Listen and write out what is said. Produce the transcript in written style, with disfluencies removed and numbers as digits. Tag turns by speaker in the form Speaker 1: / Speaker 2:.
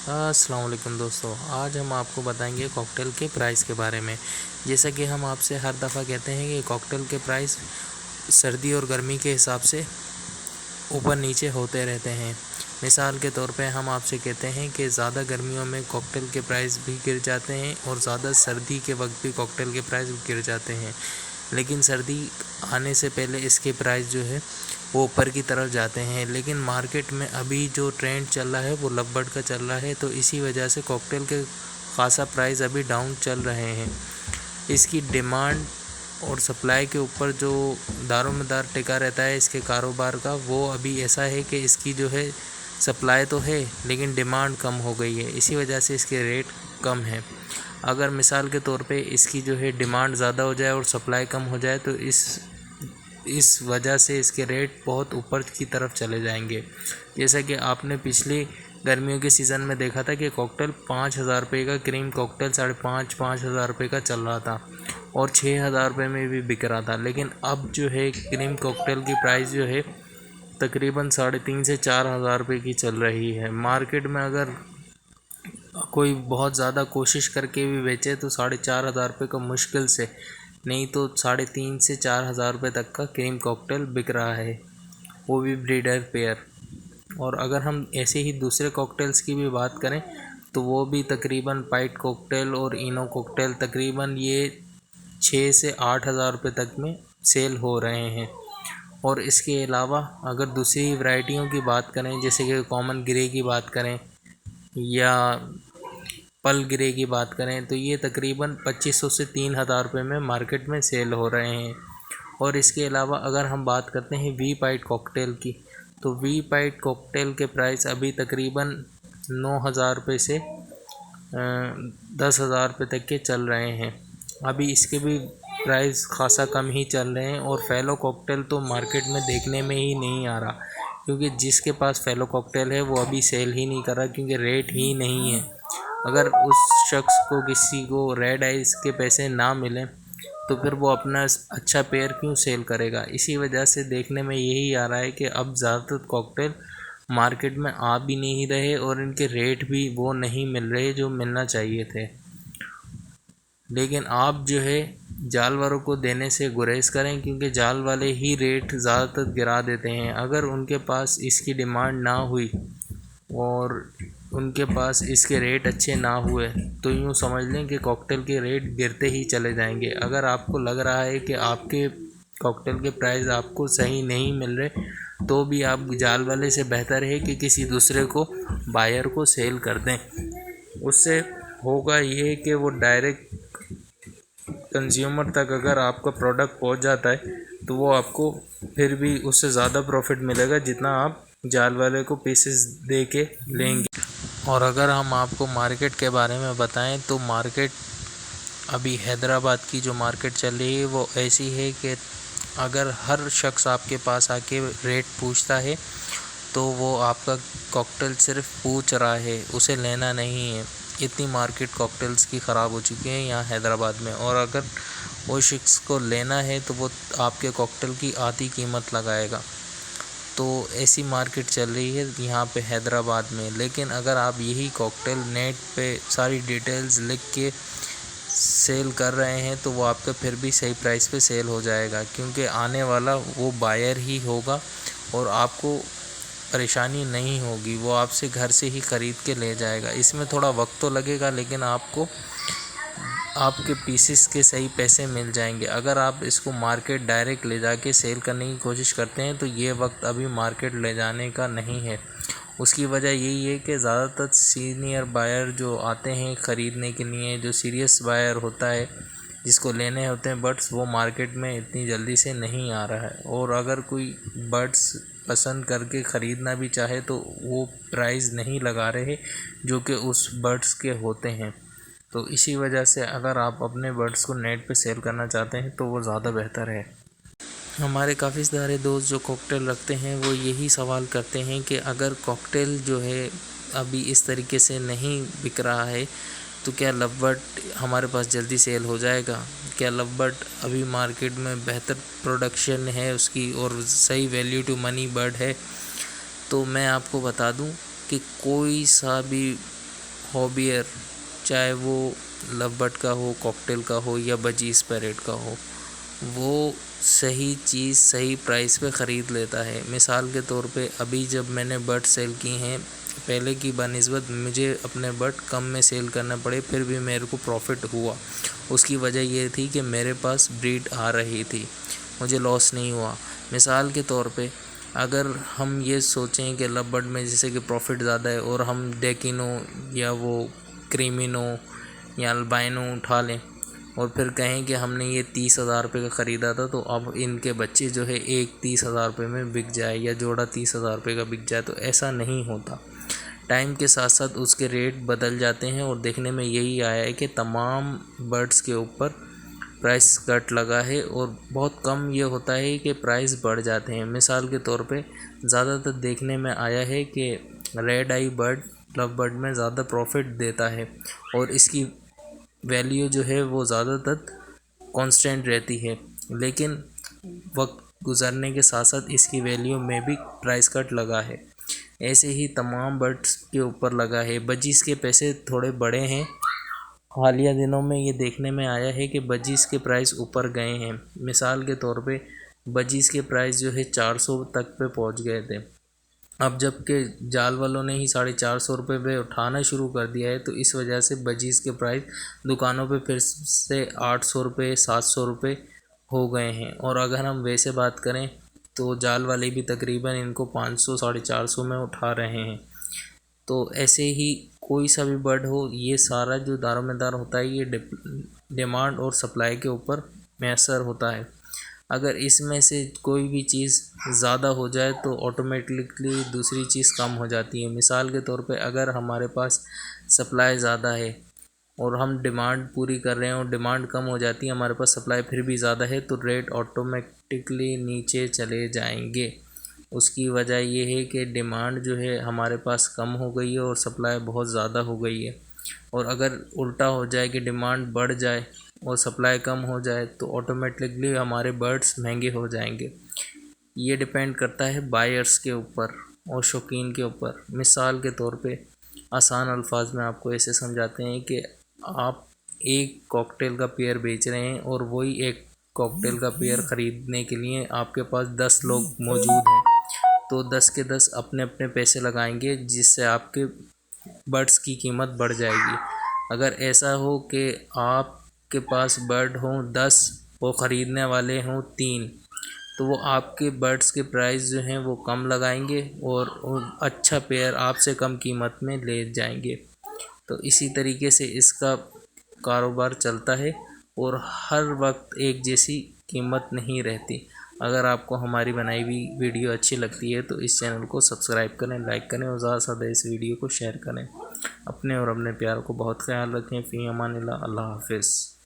Speaker 1: अस्सलाम वालेकुम दोस्तों, आज हम आपको बताएंगे कॉकटेल के प्राइस के बारे में। जैसा कि हम आपसे हर दफ़ा कहते हैं कि कॉकटेल के प्राइस सर्दी और गर्मी के हिसाब से ऊपर नीचे होते रहते हैं। मिसाल के तौर पे हम आपसे कहते हैं कि ज़्यादा गर्मियों में कॉकटेल के प्राइस भी गिर जाते हैं और ज़्यादा सर्दी के वक्त भी कॉकटेल के प्राइस गिर जाते हैं, लेकिन सर्दी आने से पहले इसके प्राइस जो है वो ऊपर की तरफ जाते हैं। लेकिन मार्केट में अभी जो ट्रेंड चल रहा है वो लवबर्ड का चल रहा है, तो इसी वजह से कॉकटेल के खासा प्राइस अभी डाउन चल रहे हैं। इसकी डिमांड और सप्लाई के ऊपर जो दारोमदार टिका रहता है इसके कारोबार का, वो अभी ऐसा है कि इसकी जो है सप्लाई तो है लेकिन डिमांड कम हो गई है, इसी वजह से इसके रेट कम है। अगर मिसाल के तौर पे इसकी जो है डिमांड ज़्यादा हो जाए और सप्लाई कम हो जाए तो इस वजह से इसके रेट बहुत ऊपर की तरफ चले जाएंगे। जैसा कि आपने पिछली गर्मियों के सीज़न में देखा था कि कॉकटेल 5,000 रुपये का, क्रीम कॉकटेल 5,500 रुपये का चल रहा था और 6,000 रुपये में भी बिक रहा था। लेकिन अब जो है क्रीम कॉकटेल की प्राइस जो है तकरीबन 3,500 से 4,000 रुपये की चल रही है। मार्केट में अगर कोई बहुत ज़्यादा कोशिश करके भी बेचे तो 4,500 रुपये का मुश्किल से, नहीं तो 3,500 से 4,000 रुपये तक का क्रीम कॉकटेल बिक रहा है, वो भी ब्रीडर पेयर। और अगर हम ऐसे ही दूसरे कॉकटेल्स की भी बात करें तो वो भी तकरीबन पाइट कॉकटेल और इनो कॉकटेल तकरीबन ये 6 से 8,000 रुपये तक में सेल हो रहे हैं। और इसके अलावा अगर दूसरी वैरायटियों की बात करें, जैसे कि कॉमन ग्रे की बात करें या पल ग्रे की बात करें, तो ये तकरीबन 2,500 से 3,000 रुपये में मार्केट में सेल हो रहे हैं। और इसके अलावा अगर हम बात करते हैं वी पाइट कॉकटेल की, तो वी पाइट कॉकटेल के प्राइस अभी तकरीबन 9,000 रुपये से 10,000 रुपये तक के चल रहे हैं। अभी इसके भी प्राइस खासा कम ही चल रहे हैं। और फेलो कॉकटेल तो मार्केट में देखने में ही नहीं आ रहा, क्योंकि जिसके पास फेलो कॉकटेल है वो अभी सेल ही नहीं कर रहा, क्योंकि रेट ही नहीं है। अगर उस शख्स को, किसी को रेड आइस के पैसे ना मिलें तो फिर वो अपना अच्छा पेयर क्यों सेल करेगा। इसी वजह से देखने में यही आ रहा है कि अब ज़्यादातर कॉकटेल मार्केट में आ भी नहीं रहे और इनके रेट भी वो नहीं मिल रहे जो मिलना चाहिए थे। लेकिन आप जो है जाल वालों को देने से गुरेज करें, क्योंकि जाल वाले ही रेट ज़्यादातर गिरा देते हैं। अगर उनके पास इसकी डिमांड ना हुई और उनके पास इसके रेट अच्छे ना हुए तो यूँ समझ लें कि कॉकटेल के रेट गिरते ही चले जाएंगे। अगर आपको लग रहा है कि आपके कॉकटेल के प्राइस आपको सही नहीं मिल रहे तो भी आप जाल वाले से बेहतर है कि किसी दूसरे को, बायर को सेल कर दें। उससे होगा ये कि वो डायरेक्ट कंज्यूमर तक अगर आपका प्रोडक्ट पहुंच जाता है तो वो आपको फिर भी उससे ज़्यादा प्रॉफिट मिलेगा जितना आप जाल वाले को पीसेस दे के लेंगे। और अगर हम आपको मार्केट के बारे में बताएं तो मार्केट अभी हैदराबाद की जो मार्केट चल रही है वो ऐसी है कि अगर हर शख्स आपके पास आके रेट पूछता है तो वो आपका कॉकटेल सिर्फ पूछ रहा है, उसे लेना नहीं है। इतनी मार्केट कॉकटेल्स की ख़राब हो चुकी है यहाँ हैदराबाद में। और अगर वो शख्स को लेना है तो वो आपके कॉकटेल की आधी कीमत लगाएगा। तो ऐसी मार्केट चल रही है यहाँ पे हैदराबाद में। लेकिन अगर आप यही कॉकटेल नेट पे सारी डिटेल्स लिख के सेल कर रहे हैं तो वो आपका फिर भी सही प्राइस पे सेल हो जाएगा, क्योंकि आने वाला वो बायर ही होगा और आपको परेशानी नहीं होगी, वो आपसे घर से ही ख़रीद के ले जाएगा। इसमें थोड़ा वक्त तो लगेगा लेकिन आपको आपके पीसेस के सही पैसे मिल जाएंगे। अगर आप इसको मार्केट डायरेक्ट ले जाके सेल करने की कोशिश करते हैं तो ये वक्त अभी मार्केट ले जाने का नहीं है। उसकी वजह यही है कि ज़्यादातर सीनियर बायर जो आते हैं ख़रीदने के लिए, जो सीरियस बायर होता है जिसको लेने होते हैं बर्ड्स, वो मार्केट में इतनी जल्दी से नहीं आ रहा है। और अगर कोई बर्ड्स पसंद करके ख़रीदना भी चाहे तो वो प्राइस नहीं लगा रहे जो कि उस बर्ड्स के होते हैं। तो इसी वजह से अगर आप अपने बर्ड्स को नेट पे सेल करना चाहते हैं तो वो ज़्यादा बेहतर है। हमारे काफ़ी सारे दोस्त जो कॉकटेल रखते हैं वो यही सवाल करते हैं कि अगर कॉकटेल जो है अभी इस तरीके से नहीं बिक रहा है तो क्या लवबर्ड हमारे पास जल्दी सेल हो जाएगा, क्या लवबर्ड अभी मार्केट में बेहतर प्रोडक्शन है उसकी और सही वैल्यू टू मनी बर्ड है। तो मैं आपको बता दूं कि कोई सा भी हॉबियर, चाहे वो लव बर्ड का हो, कॉकटेल का हो या बजीज पैरेट का हो, वो सही चीज़ सही प्राइस पे ख़रीद लेता है। मिसाल के तौर पे अभी जब मैंने बर्ड सेल की हैं, पहले की बनिस्बत मुझे अपने बर्ड कम में सेल करने पड़े, फिर भी मेरे को प्रॉफिट हुआ। उसकी वजह ये थी कि मेरे पास ब्रीड आ रही थी, मुझे लॉस नहीं हुआ। मिसाल के तौर पे अगर हम ये सोचें कि लव बर्ड में जैसे कि प्रॉफिट ज़्यादा है और हम डेकिनो या वो क्रीमिनो या अल्बाइनो उठा लें और फिर कहें कि हमने ये 30,000 रुपये का ख़रीदा था, तो अब इनके बच्चे जो है एक 30,000 रुपये में बिक जाए या जोड़ा 30,000 रुपये का बिक जाए, तो ऐसा नहीं होता। टाइम के साथ साथ उसके रेट बदल जाते हैं और देखने में यही आया है कि तमाम बर्ड्स के ऊपर प्राइस कट लगा है और बहुत कम ये होता है कि प्राइस बढ़ जाते हैं। मिसाल के तौर पे ज़्यादातर देखने में आया है कि रेड आई बर्ड लव बर्ड में ज़्यादा प्रॉफिट देता है और इसकी वैल्यू जो है वो ज़्यादातर कांस्टेंट रहती है, लेकिन वक्त गुज़रने के साथ साथ इसकी वैल्यू में भी प्राइस कट लगा है। ऐसे ही तमाम बर्ड्स के ऊपर लगा है। बजीज़ के पैसे थोड़े बड़े हैं, हालिया दिनों में ये देखने में आया है कि बजीज़ के प्राइस ऊपर गए हैं। मिसाल के तौर पे बजीज़ के प्राइस जो है 400 तक पे पहुंच गए थे। अब जबकि जाल वालों ने ही 450 रुपये पे उठाना शुरू कर दिया है, तो इस वजह से बजीज़ के प्राइस दुकानों पे फिर से 800 रुपये 700 रुपये हो गए हैं। और अगर हम वैसे बात करें तो जाल वाले भी तकरीबन इनको 500 450 में उठा रहे हैं। तो ऐसे ही कोई सा भी बर्ड हो, ये सारा जो दारोमदार होता है ये डिमांड और सप्लाई के ऊपर मैसर होता है। अगर इसमें से कोई भी चीज़ ज़्यादा हो जाए तो ऑटोमेटिकली दूसरी चीज़ कम हो जाती है। मिसाल के तौर पे अगर हमारे पास सप्लाई ज़्यादा है और हम डिमांड पूरी कर रहे हैं और डिमांड कम हो जाती है, हमारे पास सप्लाई फिर भी ज़्यादा है, तो रेट ऑटोमेटिकली नीचे चले जाएंगे। उसकी वजह ये है कि डिमांड जो है हमारे पास कम हो गई है और सप्लाई बहुत ज़्यादा हो गई है। और अगर उल्टा हो जाए कि डिमांड बढ़ जाए और सप्लाई कम हो जाए, तो ऑटोमेटिकली हमारे बर्ड्स महंगे हो जाएंगे। ये डिपेंड करता है बायर्स के ऊपर और शौकीन के ऊपर। मिसाल के तौर पे आसान अल्फाज में आपको ऐसे समझाते हैं कि आप एक कॉकटेल का पेयर बेच रहे हैं और वही एक कॉकटेल का पेयर ख़रीदने के लिए आपके पास 10 लोग मौजूद हैं, तो 10 के 10 अपने अपने पैसे लगाएंगे, जिससे आपके बर्ड्स की कीमत बढ़ जाएगी। अगर ऐसा हो कि आपके पास बर्ड हों 10, वो ख़रीदने वाले हों 3, तो वो आपके बर्ड्स के प्राइस जो हैं वो कम लगाएंगे और अच्छा पेयर आपसे कम कीमत में ले जाएंगे। तो इसी तरीके से इसका कारोबार चलता है और हर वक्त एक जैसी कीमत नहीं रहती। अगर आपको हमारी बनाई हुई वीडियो अच्छी लगती है तो इस चैनल को सब्सक्राइब करें, लाइक करें और ज़्यादा से ज़्यादा इस वीडियो को शेयर करें। अपने और अपने प्यार को बहुत ख्याल रखें। फ़ी अमानिल्लाह। अल्लाह हाफ़िज़।